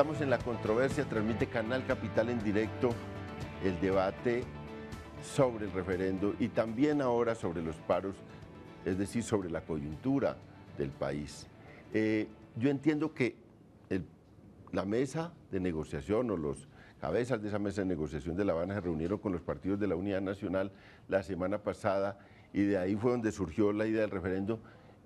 Estamos en La Controversia, transmite Canal Capital en directo el debate sobre el referendo y también ahora sobre los paros, es decir, sobre la coyuntura del país. Yo entiendo que la mesa de negociación o los cabezas de esa mesa de negociación de La Habana se reunieron con los partidos de la Unidad Nacional la semana pasada y de ahí fue donde surgió la idea del referendo.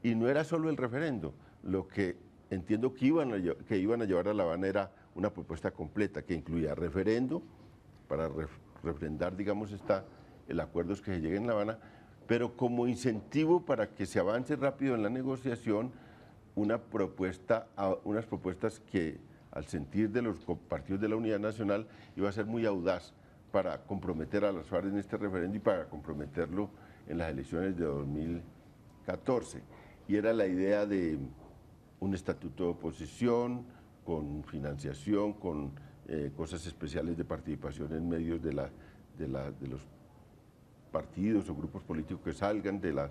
Y no era solo el referendo, lo que entiendo que iban a llevar a La Habana era una propuesta completa que incluía referendo para refrendar, digamos, el acuerdo que se llegue en La Habana, pero como incentivo para que se avance rápido en la negociación, unas propuestas que al sentir de los partidos de la Unidad Nacional iba a ser muy audaz para comprometer a las FARC en este referendo y para comprometerlo en las elecciones de 2014. Y era la idea de un estatuto de oposición, con financiación, con cosas especiales de participación en medios de los partidos o grupos políticos que salgan de las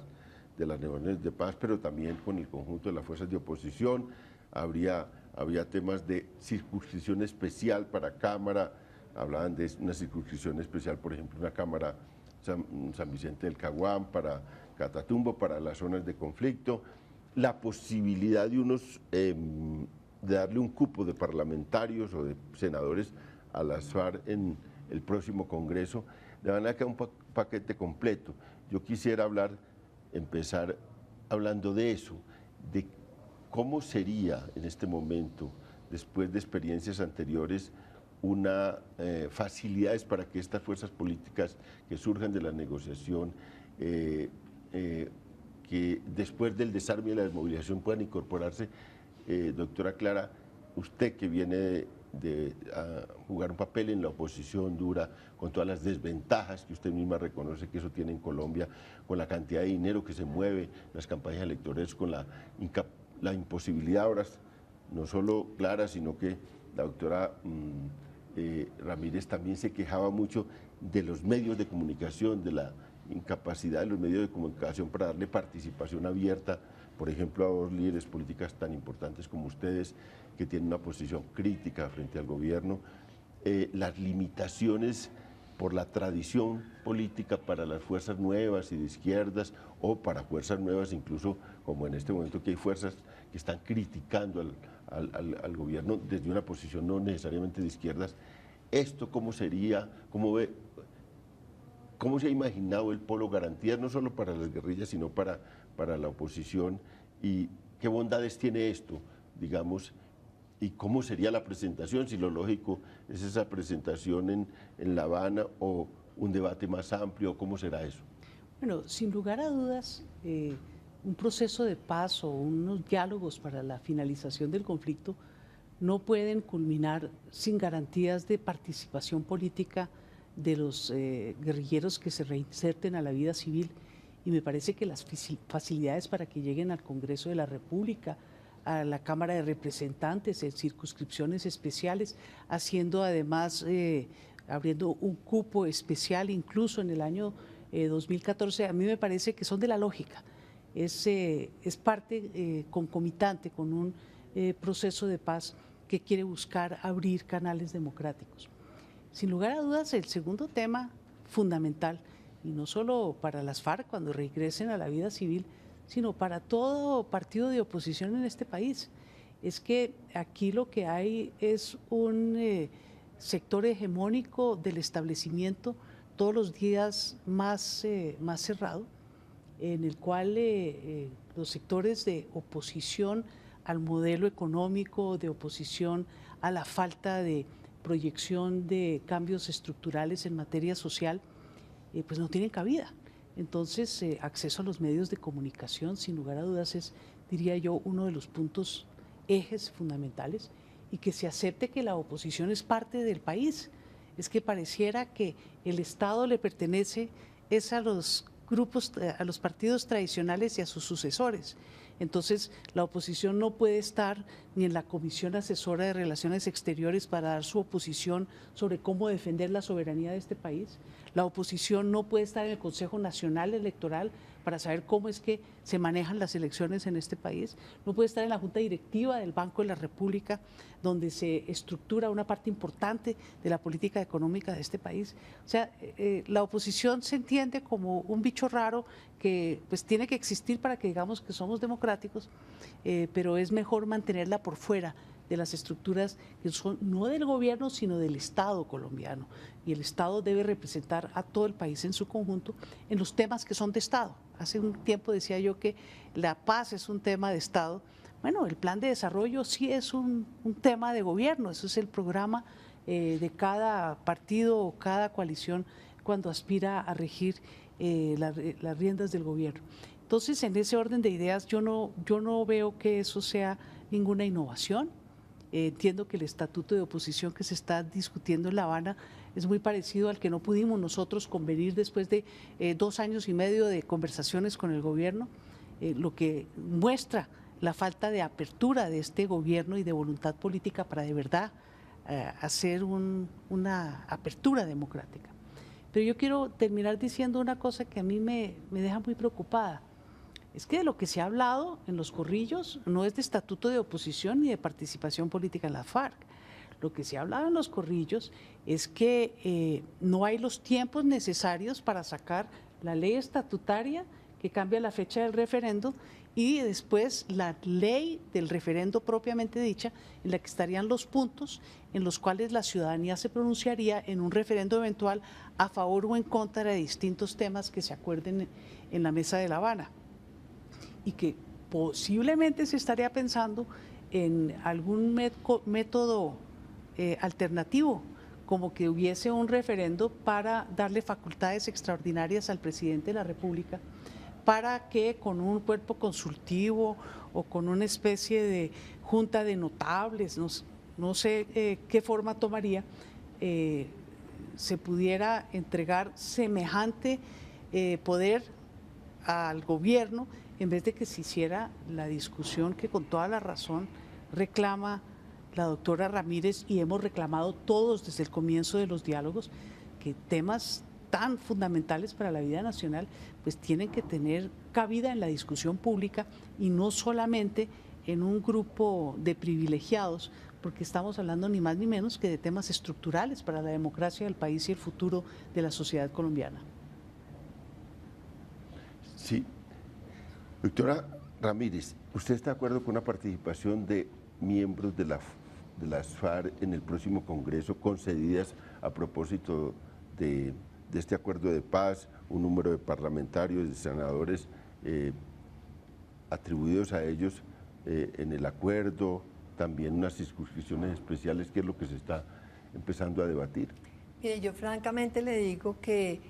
negociaciones de paz, pero también con el conjunto de las fuerzas de oposición. Había temas de circunscripción especial para Cámara, hablaban de una circunscripción especial, por ejemplo, una Cámara San Vicente del Caguán, para Catatumbo, para las zonas de conflicto, la posibilidad de darle un cupo de parlamentarios o de senadores a las FARC en el próximo Congreso, de manera que un paquete completo. Yo quisiera empezar hablando de eso, de cómo sería en este momento, después de experiencias anteriores, facilidades para que estas fuerzas políticas que surjan de la negociación, que después del desarme y la desmovilización puedan incorporarse. Doctora Clara, usted que viene a jugar un papel en la oposición dura, con todas las desventajas que usted misma reconoce que eso tiene en Colombia, con la cantidad de dinero que se mueve en las campañas electorales, con la imposibilidad ahora, no solo Clara, sino que la doctora Ramírez también se quejaba mucho de los medios de comunicación, de la incapacidad de los medios de comunicación para darle participación abierta, por ejemplo, a dos líderes políticas tan importantes como ustedes, que tienen una posición crítica frente al gobierno, las limitaciones por la tradición política para las fuerzas nuevas y de izquierdas, o para fuerzas nuevas incluso, como en este momento que hay fuerzas que están criticando al gobierno desde una posición no necesariamente de izquierdas. ¿Esto cómo sería? ¿Cómo se ha imaginado el polo garantías, no solo para las guerrillas, sino para la oposición? ¿Y qué bondades tiene esto, digamos? ¿Y cómo sería la presentación? Si lo lógico es esa presentación en La Habana o un debate más amplio, ¿cómo será eso? Bueno, sin lugar a dudas, un proceso de paz o unos diálogos para la finalización del conflicto no pueden culminar sin garantías de participación política de los guerrilleros que se reinserten a la vida civil, y me parece que las facilidades para que lleguen al Congreso de la República, a la Cámara de Representantes, en circunscripciones especiales, haciendo además, abriendo un cupo especial incluso en el año 2014, a mí me parece que son de la lógica. Es parte concomitante con un proceso de paz que quiere buscar abrir canales democráticos. Sin lugar a dudas, el segundo tema fundamental, y no solo para las FARC cuando regresen a la vida civil, sino para todo partido de oposición en este país, es que aquí lo que hay es un sector hegemónico del establecimiento todos los días más cerrado, en el cual los sectores de oposición al modelo económico, de oposición a la falta de proyección de cambios estructurales en materia social, pues no tienen cabida. Entonces, acceso a los medios de comunicación, sin lugar a dudas, es, diría yo, uno de los puntos ejes fundamentales, y que se acepte que la oposición es parte del país. Es que pareciera que el Estado le pertenece a los grupos, a los partidos tradicionales y a sus sucesores. Entonces, la oposición no puede estar ni en la Comisión Asesora de Relaciones Exteriores para dar su oposición sobre cómo defender la soberanía de este país. La oposición no puede estar en el Consejo Nacional Electoral para saber cómo es que se manejan las elecciones en este país. No puede estar en la Junta Directiva del Banco de la República, donde se estructura una parte importante de la política económica de este país. O sea, la oposición se entiende como un bicho raro que pues tiene que existir para que digamos que somos democráticos, pero es mejor mantenerla por fuera de las estructuras que son no del gobierno, sino del Estado colombiano. Y el Estado debe representar a todo el país en su conjunto en los temas que son de Estado. Hace un tiempo decía yo que la paz es un tema de Estado. Bueno, el plan de desarrollo sí es un tema de gobierno, eso es el programa de cada partido o cada coalición cuando aspira a regir las riendas del gobierno. Entonces, en ese orden de ideas, yo no veo que eso sea ninguna innovación. Entiendo que el estatuto de oposición que se está discutiendo en La Habana es muy parecido al que no pudimos nosotros convenir después de 2 años y medio de conversaciones con el gobierno, lo que muestra la falta de apertura de este gobierno y de voluntad política para de verdad hacer una apertura democrática. Pero yo quiero terminar diciendo una cosa que a mí me deja muy preocupada. Es que de lo que se ha hablado en los corrillos no es de estatuto de oposición ni de participación política en la FARC. Lo que se ha hablado en los corrillos es que no hay los tiempos necesarios para sacar la ley estatutaria que cambia la fecha del referendo y después la ley del referendo propiamente dicha, en la que estarían los puntos en los cuales la ciudadanía se pronunciaría en un referendo eventual a favor o en contra de distintos temas que se acuerden en la mesa de La Habana. Y que posiblemente se estaría pensando en algún método alternativo, como que hubiese un referendo para darle facultades extraordinarias al presidente de la República, para que con un cuerpo consultivo o con una especie de junta de notables, no sé qué forma tomaría, se pudiera entregar semejante poder al gobierno, en vez de que se hiciera la discusión que con toda la razón reclama la doctora Ramírez y hemos reclamado todos desde el comienzo de los diálogos, que temas tan fundamentales para la vida nacional pues tienen que tener cabida en la discusión pública y no solamente en un grupo de privilegiados, porque estamos hablando ni más ni menos que de temas estructurales para la democracia del país y el futuro de la sociedad colombiana. Sí. Doctora Ramírez, ¿usted está de acuerdo con una participación de miembros de las FARC en el próximo Congreso concedidas a propósito de este acuerdo de paz, un número de parlamentarios, de senadores atribuidos a ellos en el acuerdo, también unas circunscripciones especiales, que es lo que se está empezando a debatir? Mire, yo francamente le digo que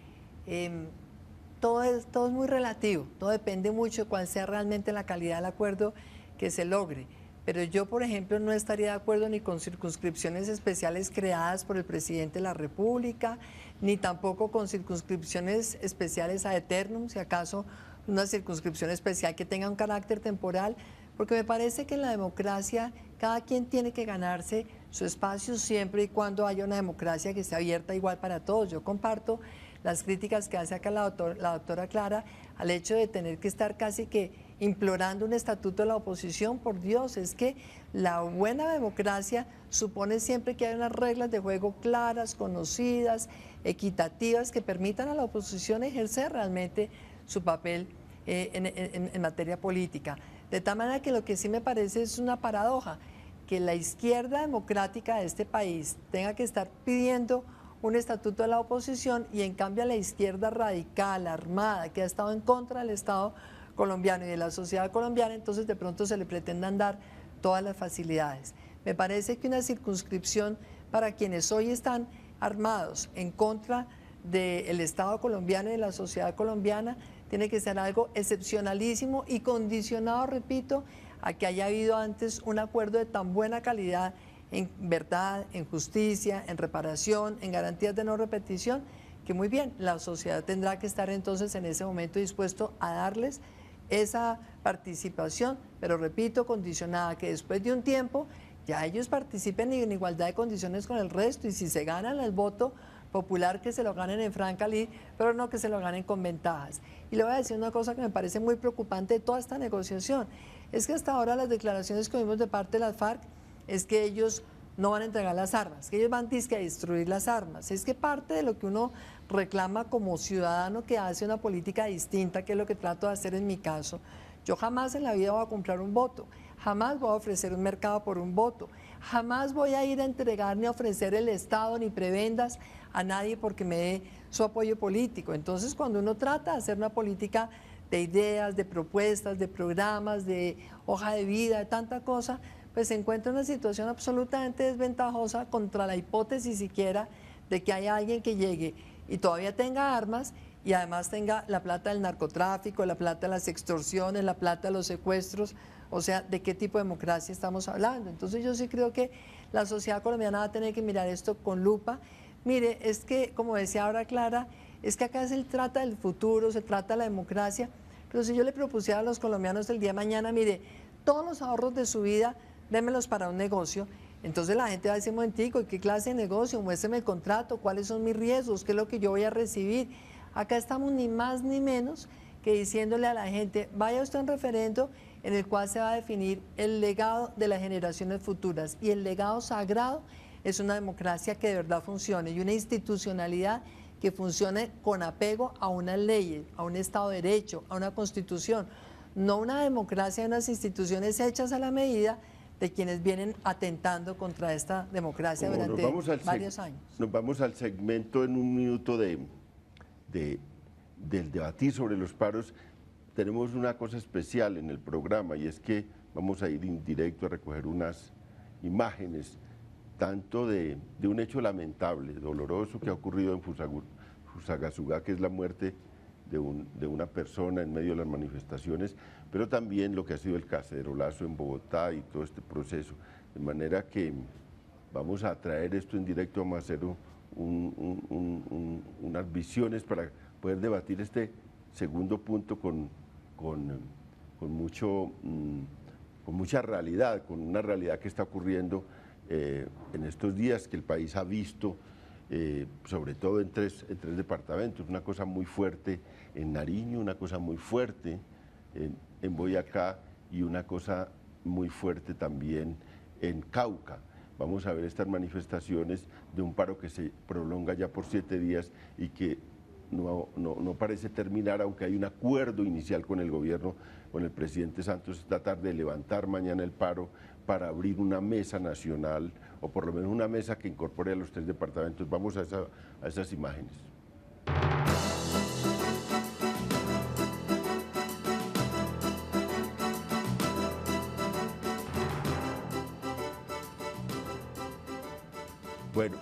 todo es muy relativo, todo depende mucho de cuál sea realmente la calidad del acuerdo que se logre. Pero yo, por ejemplo, no estaría de acuerdo ni con circunscripciones especiales creadas por el presidente de la República, ni tampoco con circunscripciones especiales ad eternum, si acaso una circunscripción especial que tenga un carácter temporal, porque me parece que en la democracia cada quien tiene que ganarse su espacio siempre y cuando haya una democracia que sea abierta igual para todos. Yo comparto las críticas que hace acá la doctora Clara al hecho de tener que estar casi que implorando un estatuto de la oposición. Por Dios, es que la buena democracia supone siempre que hay unas reglas de juego claras, conocidas, equitativas, que permitan a la oposición ejercer realmente su papel en materia política. De tal manera que lo que sí me parece es una paradoja, que la izquierda democrática de este país tenga que estar pidiendo un estatuto de la oposición y en cambio a la izquierda radical, armada, que ha estado en contra del Estado colombiano y de la sociedad colombiana, entonces de pronto se le pretendan dar todas las facilidades. Me parece que una circunscripción para quienes hoy están armados en contra del Estado colombiano y de la sociedad colombiana tiene que ser algo excepcionalísimo y condicionado, repito, a que haya habido antes un acuerdo de tan buena calidad en verdad, en justicia, en reparación, en garantías de no repetición, que muy bien, la sociedad tendrá que estar entonces en ese momento dispuesto a darles esa participación, pero repito, condicionada, que después de un tiempo ya ellos participen en igualdad de condiciones con el resto, y si se ganan el voto popular, que se lo ganen en franca lid, pero no que se lo ganen con ventajas. Y le voy a decir una cosa que me parece muy preocupante de toda esta negociación, es que hasta ahora las declaraciones que vimos de parte de las FARC es que ellos no van a entregar las armas, que ellos van a destruir las armas. Es que parte de lo que uno reclama como ciudadano que hace una política distinta, que es lo que trato de hacer en mi caso, yo jamás en la vida voy a comprar un voto, jamás voy a ofrecer un mercado por un voto, jamás voy a ir a entregar ni a ofrecer el Estado ni prebendas a nadie porque me dé su apoyo político. Entonces, cuando uno trata de hacer una política de ideas, de propuestas, de programas, de hoja de vida, de tanta cosa, pues se encuentra en una situación absolutamente desventajosa contra la hipótesis siquiera de que haya alguien que llegue y todavía tenga armas y además tenga la plata del narcotráfico, la plata de las extorsiones, la plata de los secuestros. O sea, ¿de qué tipo de democracia estamos hablando? Entonces yo sí creo que la sociedad colombiana va a tener que mirar esto con lupa. Mire, es que, como decía ahora Clara, es que acá se trata del futuro, se trata de la democracia, pero si yo le propusiera a los colombianos el día de mañana, mire, todos los ahorros de su vida, démelos para un negocio, entonces la gente va a decir, momentico, ¿y qué clase de negocio? Muéstrame el contrato, ¿cuáles son mis riesgos? ¿Qué es lo que yo voy a recibir? Acá estamos ni más ni menos que diciéndole a la gente, vaya usted a un referendo en el cual se va a definir el legado de las generaciones futuras, y el legado sagrado es una democracia que de verdad funcione y una institucionalidad que funcione con apego a unas leyes, a un Estado de Derecho, a una Constitución, no una democracia de unas instituciones hechas a la medida de quienes vienen atentando contra esta democracia durante varios años. Nos vamos al segmento en un minuto del debatir sobre los paros. Tenemos una cosa especial en el programa, y es que vamos a ir en directo a recoger unas imágenes tanto de un hecho lamentable, doloroso, que ha ocurrido en Fusagasugá, que es la muerte de una persona en medio de las manifestaciones, pero también lo que ha sido el cacerolazo en Bogotá y todo este proceso. De manera que vamos a traer esto en directo, vamos a hacer unas visiones para poder debatir este segundo punto con mucha realidad, con una realidad que está ocurriendo en estos días, que el país ha visto, sobre todo en tres departamentos, una cosa muy fuerte en Nariño, una cosa muy fuerte en Boyacá y una cosa muy fuerte también en Cauca. Vamos a ver estas manifestaciones de un paro que se prolonga ya por 7 días y que no parece terminar, aunque hay un acuerdo inicial con el gobierno, con el presidente Santos, tratar de levantar mañana el paro para abrir una mesa nacional, o por lo menos una mesa que incorpore a los 3 departamentos. Vamos a esas imágenes. Bueno,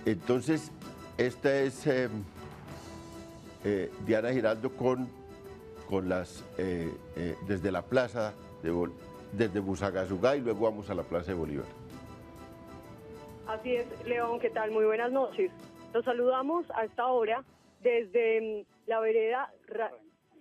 entonces esta es Diana Giraldo desde la plaza desde Fusagasugá, y luego vamos a la Plaza de Bolívar. Así es, León, ¿qué tal? Muy buenas noches. Los saludamos a esta hora desde la vereda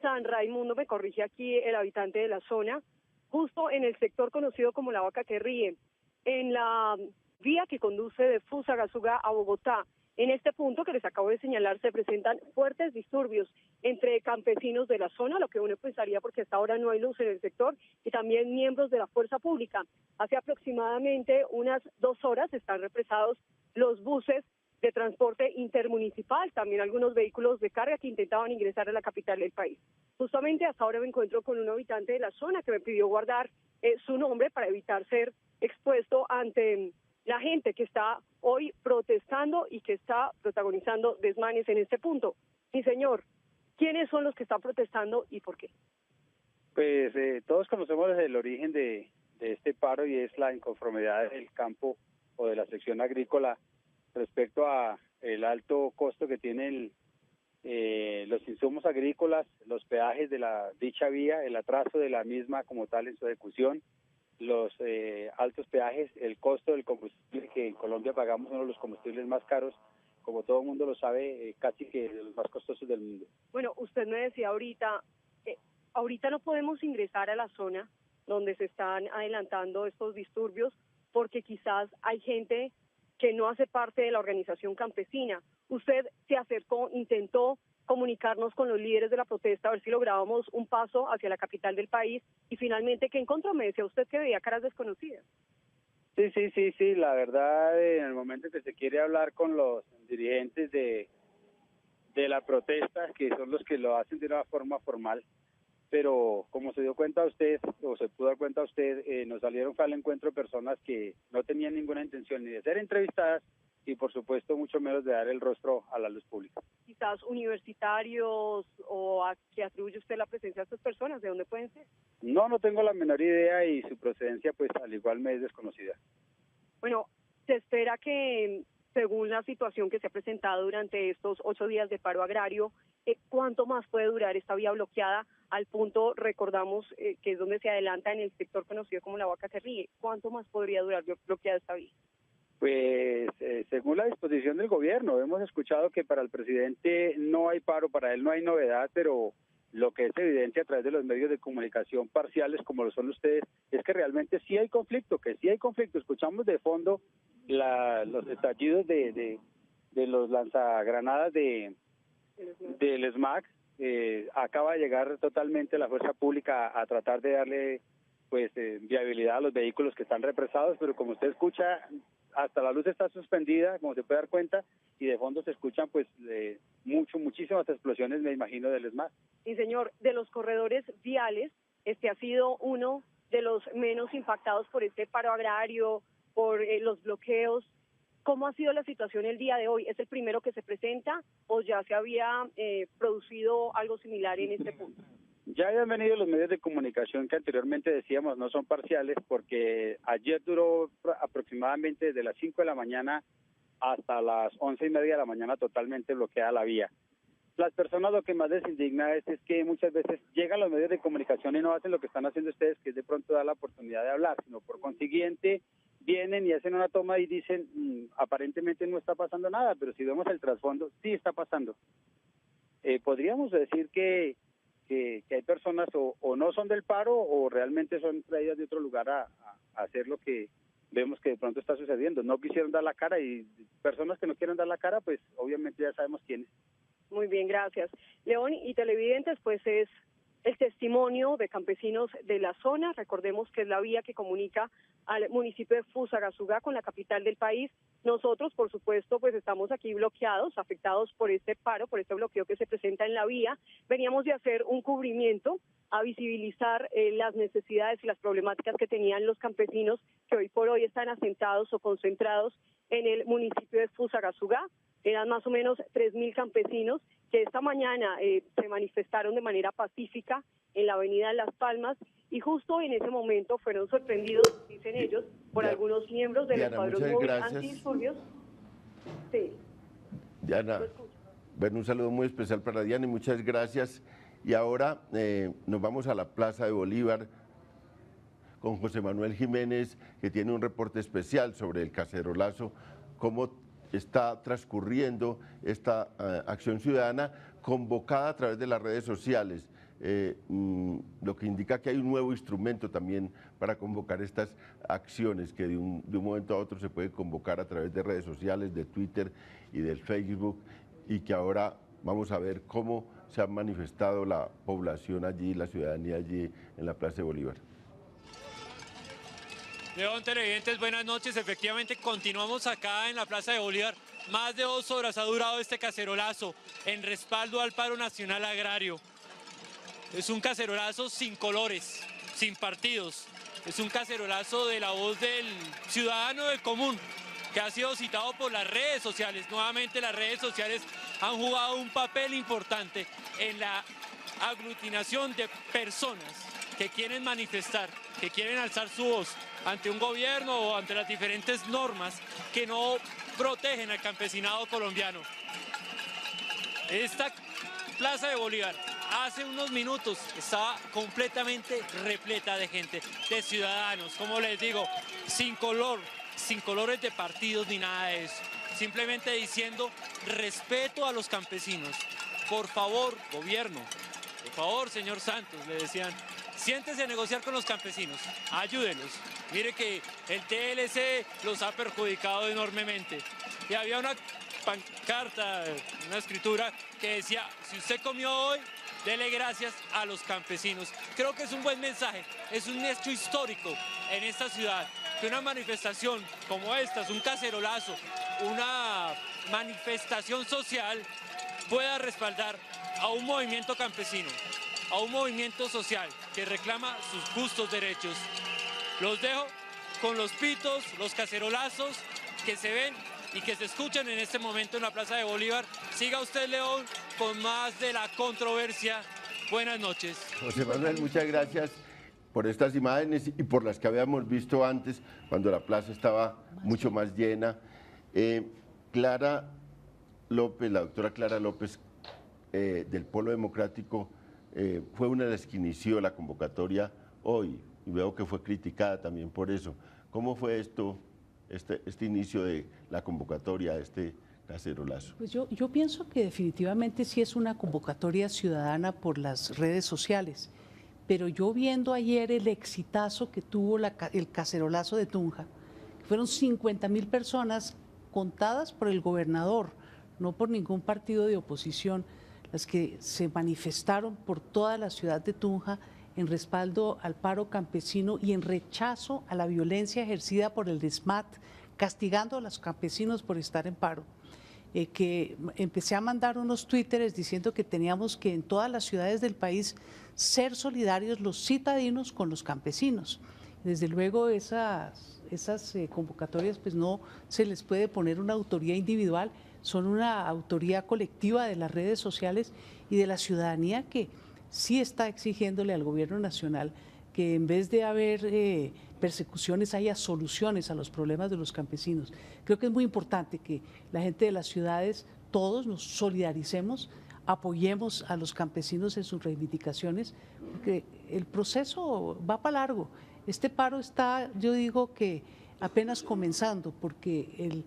San Raimundo, me corrige aquí el habitante de la zona, justo en el sector conocido como La Vaca que Ríe, en la vía que conduce de Fusagasugá a Bogotá. En este punto que les acabo de señalar se presentan fuertes disturbios entre campesinos de la zona, lo que uno pensaría porque hasta ahora no hay luz en el sector, y también miembros de la fuerza pública. Hace aproximadamente unas 2 horas están represados los buses de transporte intermunicipal, también algunos vehículos de carga que intentaban ingresar a la capital del país. Justamente hasta ahora me encuentro con un habitante de la zona que me pidió guardar su nombre para evitar ser expuesto ante la gente que está hoy protestando y que está protagonizando desmanes en este punto. Mi señor, ¿quiénes son los que están protestando y por qué? Pues todos conocemos el origen de este paro, y es la inconformidad del campo o de la sección agrícola respecto a el alto costo que tienen los insumos agrícolas, los peajes de dicha vía, el atraso de la misma como tal en su ejecución, los altos peajes, el costo del combustible, que en Colombia pagamos uno de los combustibles más caros, como todo el mundo lo sabe, casi que de los más costosos del mundo. Bueno, usted me decía ahorita, ahorita no podemos ingresar a la zona donde se están adelantando estos disturbios porque quizás hay gente que no hace parte de la organización campesina. Usted se acercó, intentó comunicarnos con los líderes de la protesta, a ver si lográbamos un paso hacia la capital del país, y finalmente, ¿qué encontró? Me decía usted que veía caras desconocidas. Sí, la verdad, en el momento que se quiere hablar con los dirigentes de la protesta, que son los que lo hacen de una forma formal, pero como se dio cuenta usted, o se pudo dar cuenta usted, nos salieron al encuentro personas que no tenían ninguna intención ni de ser entrevistadas, y por supuesto mucho menos de dar el rostro a la luz pública. Quizás universitarios, o a qué atribuye usted la presencia de estas personas, ¿de dónde pueden ser? No tengo la menor idea, y su procedencia pues al igual me es desconocida. Bueno, se espera que, según la situación que se ha presentado durante estos 8 días de paro agrario, ¿cuánto más puede durar esta vía bloqueada? Al punto, recordamos, que es donde se adelanta en el sector conocido como la Vaca que Ríe. ¿Cuánto más podría durar bloqueada esta vía? Pues según la disposición del gobierno, hemos escuchado que para el presidente no hay paro, para él no hay novedad, pero lo que es evidencia a través de los medios de comunicación parciales como lo son ustedes, es que realmente sí hay conflicto, Escuchamos de fondo los estallidos de los lanzagranadas del SMAC. Acaba de llegar totalmente la fuerza pública a tratar de darle pues viabilidad a los vehículos que están represados, pero como usted escucha, hasta la luz está suspendida, como se puede dar cuenta, y de fondo se escuchan pues muchísimas explosiones, me imagino, del SMAC. Sí, señor, de los corredores viales, este ha sido uno de los menos impactados por este paro agrario, por los bloqueos. ¿Cómo ha sido la situación el día de hoy? ¿Es el primero que se presenta o ya se había producido algo similar en este punto? Ya habían venido los medios de comunicación que anteriormente decíamos no son parciales, porque ayer duró aproximadamente desde las 5 de la mañana hasta las 11:30 de la mañana totalmente bloqueada la vía. Las personas lo que más les indigna es que muchas veces llegan los medios de comunicación y no hacen lo que están haciendo ustedes, que es de pronto dar la oportunidad de hablar, sino por consiguiente vienen y hacen una toma y dicen aparentemente no está pasando nada, pero si vemos el trasfondo, sí está pasando. Podríamos decir que hay personas o no son del paro o realmente son traídas de otro lugar a hacer lo que vemos que de pronto está sucediendo. No quisieron dar la cara, y personas que no quieren dar la cara, pues obviamente ya sabemos quiénes. Muy bien, gracias. León y televidentes, pues es el testimonio de campesinos de la zona. Recordemos que es la vía que comunica al municipio de Fusagasugá con la capital del país. Nosotros, por supuesto, pues estamos aquí bloqueados, afectados por este paro, por este bloqueo que se presenta en la vía. Veníamos de hacer un cubrimiento a visibilizar las necesidades y las problemáticas que tenían los campesinos que hoy por hoy están asentados o concentrados en el municipio de Fusagasugá. Eran más o menos 3.000 campesinos que esta mañana se manifestaron de manera pacífica en la avenida Las Palmas, y justo en ese momento fueron sorprendidos, dicen ellos, por algunos miembros del Escuadrón Móvil Antidisturbios. Sí. Diana, bueno, un saludo muy especial para Diana y muchas gracias. Y ahora nos vamos a la Plaza de Bolívar con José Manuel Jiménez, que tiene un reporte especial sobre el cacerolazo, cómo está transcurriendo esta acción ciudadana convocada a través de las redes sociales, lo que indica que hay un nuevo instrumento también para convocar estas acciones, que de un momento a otro se puede convocar a través de redes sociales, de Twitter y del Facebook, y que ahora vamos a ver cómo se ha manifestado la población allí, la ciudadanía allí en la Plaza de Bolívar. León, televidentes, buenas noches. Efectivamente, continuamos acá en la Plaza de Bolívar. Más de 2 horas ha durado este cacerolazo en respaldo al paro nacional agrario. Es un cacerolazo sin colores, sin partidos. Es un cacerolazo de la voz del ciudadano del común, que ha sido citado por las redes sociales. Nuevamente las redes sociales han jugado un papel importante en la aglutinación de personas que quieren manifestar, que quieren alzar su voz ante un gobierno o ante las diferentes normas que no protegen al campesinado colombiano. Esta Plaza de Bolívar hace unos minutos estaba completamente repleta de gente, de ciudadanos, como les digo, sin color, sin colores de partidos ni nada de eso, simplemente diciendo respeto a los campesinos. Por favor, gobierno, Por favor, señor Santos, le decían, siéntese a negociar con los campesinos, ayúdelos. Mire que el TLC los ha perjudicado enormemente. Y había una pancarta, una escritura que decía, si usted comió hoy, dele gracias a los campesinos. Creo que es un buen mensaje, es un hecho histórico en esta ciudad, que una manifestación como esta, es un cacerolazo, una manifestación social, pueda respaldar a un movimiento campesino, a un movimiento social que reclama sus justos derechos. Los dejo con los pitos, los cacerolazos que se ven y que se escuchan en este momento en la Plaza de Bolívar. Siga usted, León, con más de la controversia. Buenas noches. José Manuel, muchas gracias por estas imágenes y por las que habíamos visto antes, cuando la plaza estaba mucho más llena. Clara López, la doctora Clara López, del Polo Democrático, fue una de las que inició la convocatoria hoy, y veo que fue criticada también por eso. ¿Cómo fue este inicio de la convocatoria, este cacerolazo? Pues yo pienso que definitivamente sí es una convocatoria ciudadana por las redes sociales, pero yo viendo ayer el exitazo que tuvo el cacerolazo de Tunja, que fueron 50.000 personas contadas por el gobernador, no por ningún partido de oposición, las que se manifestaron por toda la ciudad de Tunja en respaldo al paro campesino y en rechazo a la violencia ejercida por el SMAT, castigando a los campesinos por estar en paro. Que empecé a mandar unos twitteres diciendo que teníamos que en todas las ciudades del país ser solidarios los citadinos con los campesinos. Desde luego esas convocatorias pues no se les puede poner una autoría individual, son una autoría colectiva de las redes sociales y de la ciudadanía que sí está exigiéndole al gobierno nacional que en vez de haber persecuciones haya soluciones a los problemas de los campesinos. Creo que es muy importante que la gente de las ciudades, todos nos solidaricemos, apoyemos a los campesinos en sus reivindicaciones, porque el proceso va para largo. Este paro está, yo digo que apenas comenzando, porque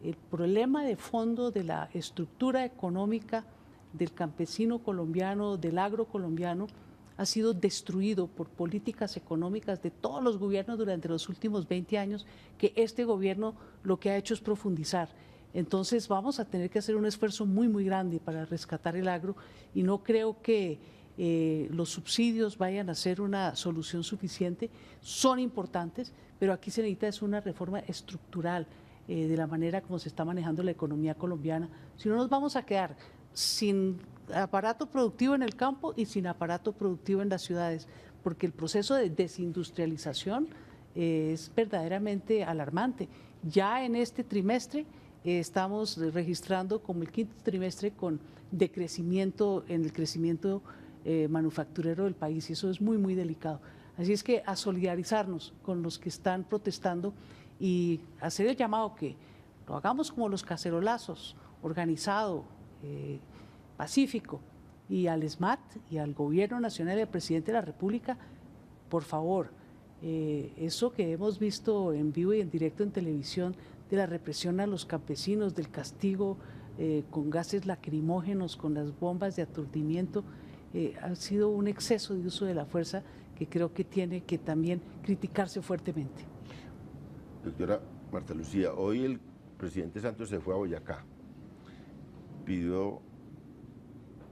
el problema de fondo de la estructura económica del campesino colombiano, del agro colombiano, ha sido destruido por políticas económicas de todos los gobiernos durante los últimos 20 años, que este gobierno lo que ha hecho es profundizar. Entonces vamos a tener que hacer un esfuerzo muy, muy grande para rescatar el agro y no creo que los subsidios vayan a ser una solución suficiente. Son importantes, pero aquí se necesita es una reforma estructural de la manera como se está manejando la economía colombiana. Si no, nos vamos a quedar sin aparato productivo en el campo y sin aparato productivo en las ciudades, porque el proceso de desindustrialización es verdaderamente alarmante. Ya en este trimestre estamos registrando como el quinto trimestre con decrecimiento en el crecimiento manufacturero del país y eso es muy, muy delicado. Así es que a solidarizarnos con los que están protestando y hacer el llamado que lo hagamos como los cacerolazos, organizado, pacífico, y al SMAT y al Gobierno Nacional y al Presidente de la República, por favor, eso que hemos visto en vivo y en directo en televisión de la represión a los campesinos, del castigo con gases lacrimógenos, con las bombas de aturdimiento, ha sido un exceso de uso de la fuerza que creo que tiene que también criticarse fuertemente. Doctora Marta Lucía, hoy el presidente Santos se fue a Boyacá,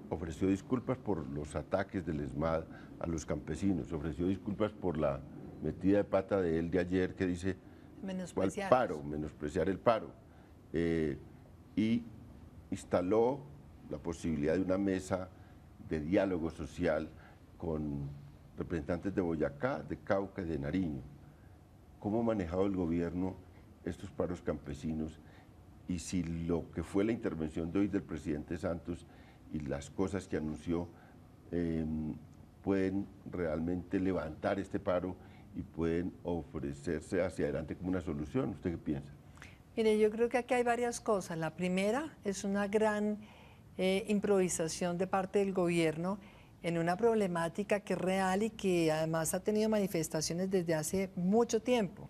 ofreció disculpas por los ataques del ESMAD a los campesinos, ofreció disculpas por la metida de pata de él de ayer que dice menospreciar el paro, y instaló la posibilidad de una mesa de diálogo social con representantes de Boyacá, de Cauca y de Nariño. ¿Cómo ha manejado el gobierno estos paros campesinos? Y si lo que fue la intervención de hoy del presidente Santos y las cosas que anunció pueden realmente levantar este paro y pueden ofrecerse hacia adelante como una solución. ¿Usted qué piensa? Mire, yo creo que aquí hay varias cosas. La primera es una gran improvisación de parte del gobierno en una problemática que es real y que además ha tenido manifestaciones desde hace mucho tiempo.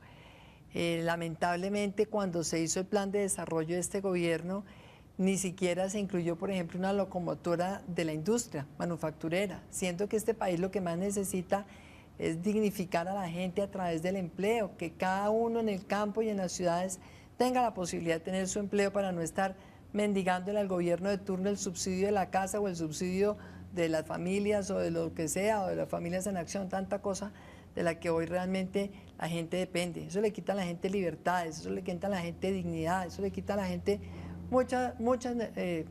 Lamentablemente, cuando se hizo el plan de desarrollo de este gobierno, ni siquiera se incluyó, por ejemplo, una locomotora de la industria manufacturera. Siento que este país lo que más necesita es dignificar a la gente a través del empleo, que cada uno en el campo y en las ciudades tenga la posibilidad de tener su empleo para no estar mendigándole al gobierno de turno el subsidio de la casa o el subsidio de las familias o de lo que sea, o de las familias en acción, tanta cosa de la que hoy realmente la gente depende. Eso le quita a la gente libertades, eso le quita a la gente dignidad, eso le quita a la gente muchas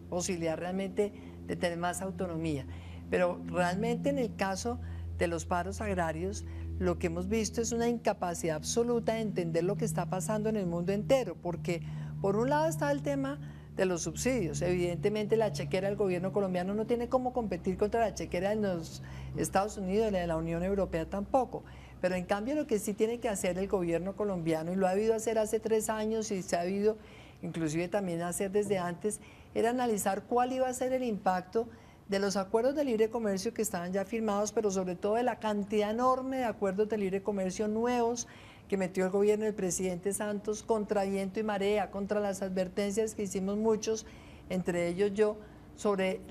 posibilidades realmente de tener más autonomía. Pero realmente en el caso de los paros agrarios, lo que hemos visto es una incapacidad absoluta de entender lo que está pasando en el mundo entero, porque por un lado está el tema de los subsidios. Evidentemente la chequera del gobierno colombiano no tiene cómo competir contra la chequera de los Estados Unidos, de la Unión Europea tampoco. Pero en cambio lo que sí tiene que hacer el gobierno colombiano, y lo ha habido hacer hace 3 años y se ha habido inclusive también hacer desde antes, era analizar cuál iba a ser el impacto de los acuerdos de libre comercio que estaban ya firmados, pero sobre todo de la cantidad enorme de acuerdos de libre comercio nuevos que metió el gobierno del presidente Santos contra viento y marea, contra las advertencias que hicimos muchos, entre ellos yo, sobre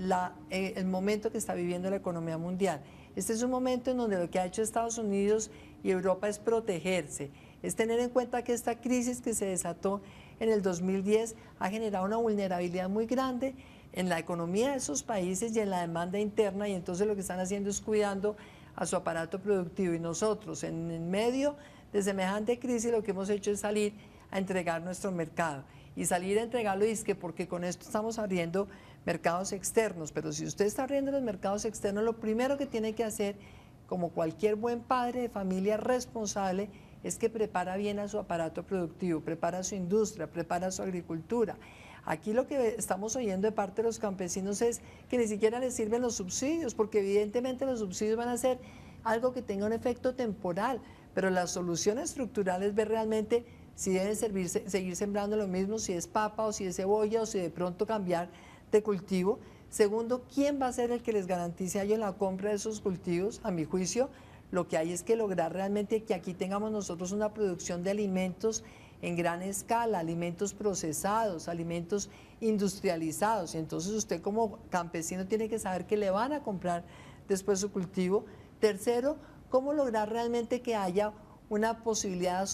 el momento que está viviendo la economía mundial. Este es un momento en donde lo que ha hecho Estados Unidos y Europa es protegerse, es tener en cuenta que esta crisis que se desató en el 2010 ha generado una vulnerabilidad muy grande en la economía de esos países y en la demanda interna, y entonces lo que están haciendo es cuidando a su aparato productivo, y nosotros en medio de semejante crisis lo que hemos hecho es salir a entregar nuestro mercado, y salir a entregarlo porque con esto estamos abriendo mercados externos. Pero si usted está abriendo los mercados externos, lo primero que tiene que hacer, como cualquier buen padre de familia responsable, es que prepara bien a su aparato productivo, prepara su industria, prepara su agricultura. Aquí lo que estamos oyendo de parte de los campesinos es que ni siquiera les sirven los subsidios, porque evidentemente los subsidios van a ser algo que tenga un efecto temporal, pero la solución estructural es ver realmente si deben seguir sembrando lo mismo, si es papa o si es cebolla, o si de pronto cambiar de cultivo. Segundo, ¿quién va a ser el que les garantice a ellos la compra de esos cultivos? A mi juicio, lo que hay es que lograr realmente que aquí tengamos nosotros una producción de alimentos en gran escala, alimentos procesados, alimentos industrializados, y entonces usted como campesino tiene que saber que le van a comprar después su cultivo. Tercero, cómo lograr realmente que haya una posibilidad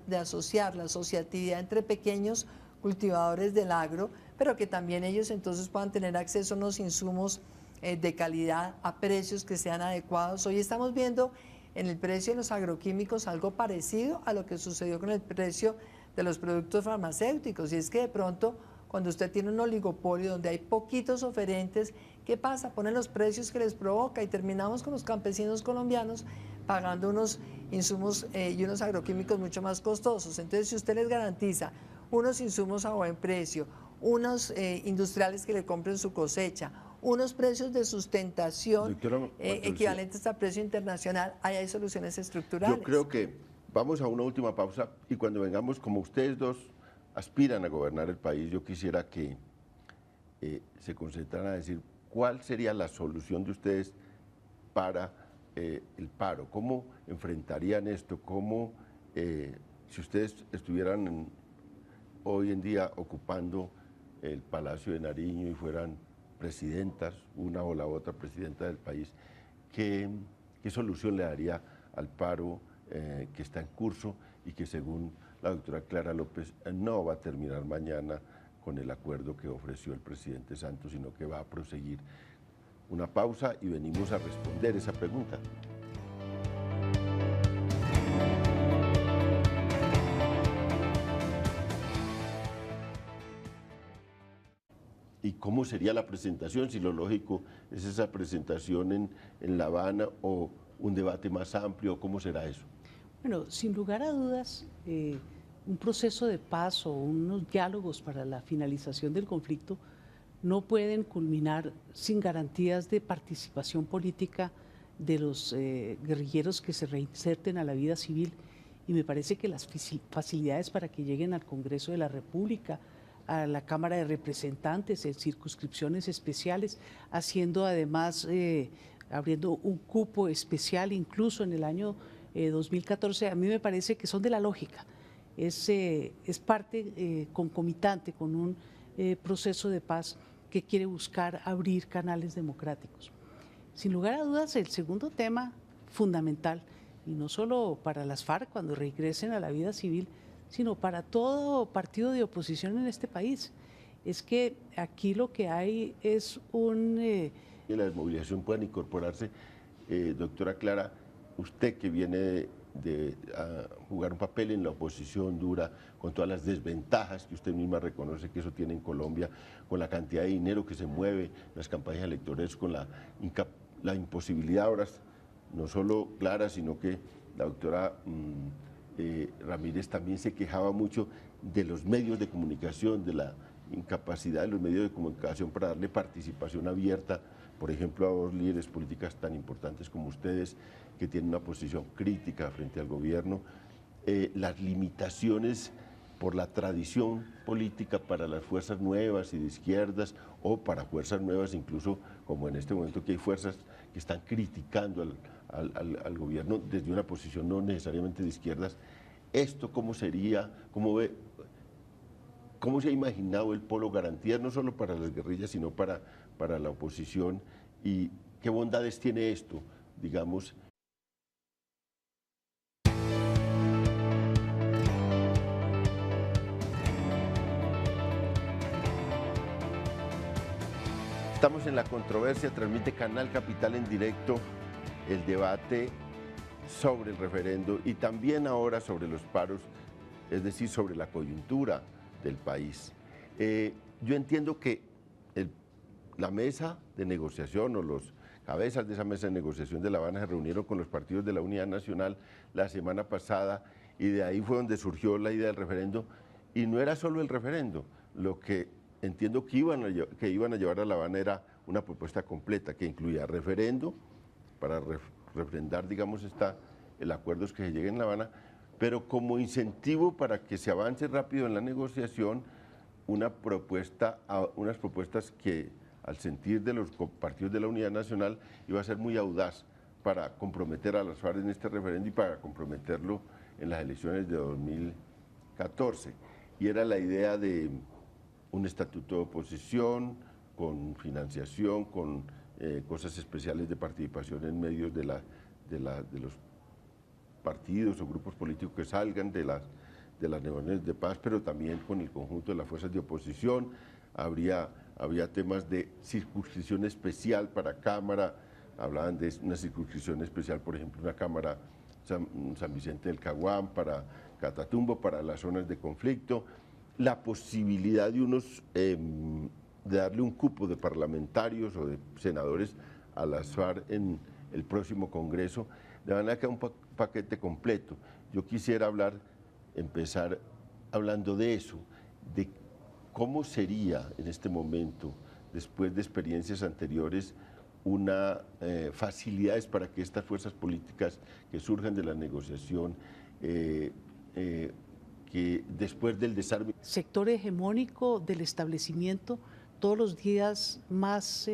de asociar la asociatividad entre pequeños cultivadores del agro, pero que también ellos entonces puedan tener acceso a unos insumos de calidad a precios que sean adecuados. Hoy estamos viendo en el precio de los agroquímicos algo parecido a lo que sucedió con el precio de los productos farmacéuticos, y es que de pronto cuando usted tiene un oligopolio donde hay poquitos oferentes, ¿qué pasa? Ponen los precios que les provoca y terminamos con los campesinos colombianos pagando unos insumos y unos agroquímicos mucho más costosos. Entonces, si usted les garantiza unos insumos a buen precio, unos industriales que le compren su cosecha, unos precios de sustentación equivalentes al precio internacional, ahí hay soluciones estructurales. Yo creo que vamos a una última pausa, y cuando vengamos, como ustedes dos aspiran a gobernar el país, yo quisiera que se concentraran a decir cuál sería la solución de ustedes para el paro, cómo enfrentarían esto, cómo, si ustedes estuvieran hoy en día ocupando el Palacio de Nariño y fueran presidentas, una o la otra presidenta del país, ¿qué solución le daría al paro que está en curso y que, según la doctora Clara López, no va a terminar mañana con el acuerdo que ofreció el presidente Santos, sino que va a proseguir? Una pausa y venimos a responder esa pregunta. ¿Y cómo sería la presentación? Si lo lógico es esa presentación en La Habana, o un debate más amplio, ¿cómo será eso? Bueno, sin lugar a dudas, un proceso de paz o unos diálogos para la finalización del conflicto no pueden culminar sin garantías de participación política de los guerrilleros que se reinserten a la vida civil, y me parece que las facilidades para que lleguen al Congreso de la República, a la Cámara de Representantes, en circunscripciones especiales, haciendo además, abriendo un cupo especial incluso en el año 2014, a mí me parece que son de la lógica. Es parte concomitante con un proceso de paz que quiere buscar abrir canales democráticos. Sin lugar a dudas, el segundo tema fundamental, y no solo para las FARC cuando regresen a la vida civil, sino para todo partido de oposición en este país, es que aquí lo que hay es que la desmovilización puedan incorporarse. Doctora Clara, usted que viene a jugar un papel en la oposición dura, con todas las desventajas que usted misma reconoce que eso tiene en Colombia, con la cantidad de dinero que se mueve en las campañas electorales, con la imposibilidad ahora, no solo Clara, sino que la doctora Ramírez también se quejaba mucho de los medios de comunicación, de la incapacidad de los medios de comunicación para darle participación abierta, por ejemplo, a dos líderes políticas tan importantes como ustedes, que tienen una posición crítica frente al gobierno, las limitaciones por la tradición política para las fuerzas nuevas y de izquierdas, o para fuerzas nuevas incluso, como en este momento que hay fuerzas que están criticando al gobierno desde una posición no necesariamente de izquierdas. ¿Esto cómo sería? ¿Cómo se ha imaginado el polo garantías, no solo para las guerrillas, sino para la oposición? ¿Y qué bondades tiene esto, digamos? Estamos en La Controversia, transmite Canal Capital en directo el debate sobre el referendo y también ahora sobre los paros, es decir, sobre la coyuntura del país. Yo entiendo que la mesa de negociación o los cabezas de esa mesa de negociación de La Habana se reunieron con los partidos de la Unidad Nacional la semana pasada y de ahí fue donde surgió la idea del referendo, y no era solo el referendo, lo que entiendo que iban a llevar a La Habana era una propuesta completa que incluía referendo para refrendar, digamos, el acuerdo que se llegue en La Habana, pero como incentivo para que se avance rápido en la negociación, unas propuestas que, al sentir de los partidos de la Unidad Nacional, iba a ser muy audaz para comprometer a las FARC en este referendo y para comprometerlo en las elecciones de 2014. Y era la idea de un estatuto de oposición, con financiación, con cosas especiales de participación en medios de los partidos o grupos políticos que salgan de las negociaciones de paz, pero también con el conjunto de las fuerzas de oposición. Habría temas de circunscripción especial para Cámara, hablaban de una circunscripción especial, por ejemplo, una Cámara San Vicente del Caguán, para Catatumbo, para las zonas de conflicto, la posibilidad de darle un cupo de parlamentarios o de senadores a las FARC en el próximo Congreso, de manera que un paquete completo. Yo quisiera empezar hablando de eso, de cómo sería en este momento, después de experiencias anteriores, facilidades para que estas fuerzas políticas que surjan de la negociación, que después del desarme... Sector hegemónico del establecimiento, todos los días más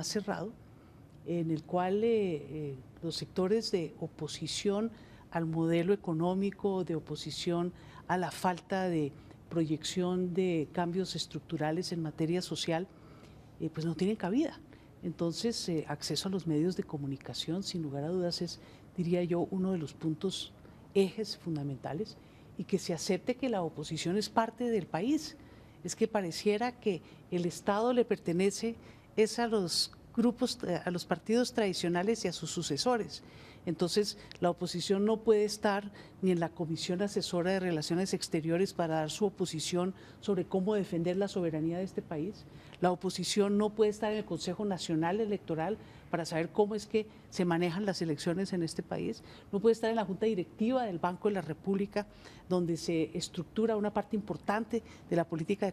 cerrado, en el cual los sectores de oposición al modelo económico, de oposición a la falta de proyección de cambios estructurales en materia social, pues no tienen cabida. Entonces, acceso a los medios de comunicación, sin lugar a dudas, es, diría yo, uno de los puntos, ejes fundamentales, y que se acepte que la oposición es parte del país. Es que pareciera que el Estado le pertenece a los grupos, a los partidos tradicionales y a sus sucesores. Entonces, la oposición no puede estar ni en la Comisión Asesora de Relaciones Exteriores para dar su oposición sobre cómo defender la soberanía de este país. La oposición no puede estar en el Consejo Nacional Electoral para saber cómo es que se manejan las elecciones en este país. No puede estar en la Junta Directiva del Banco de la República, donde se estructura una parte importante de la política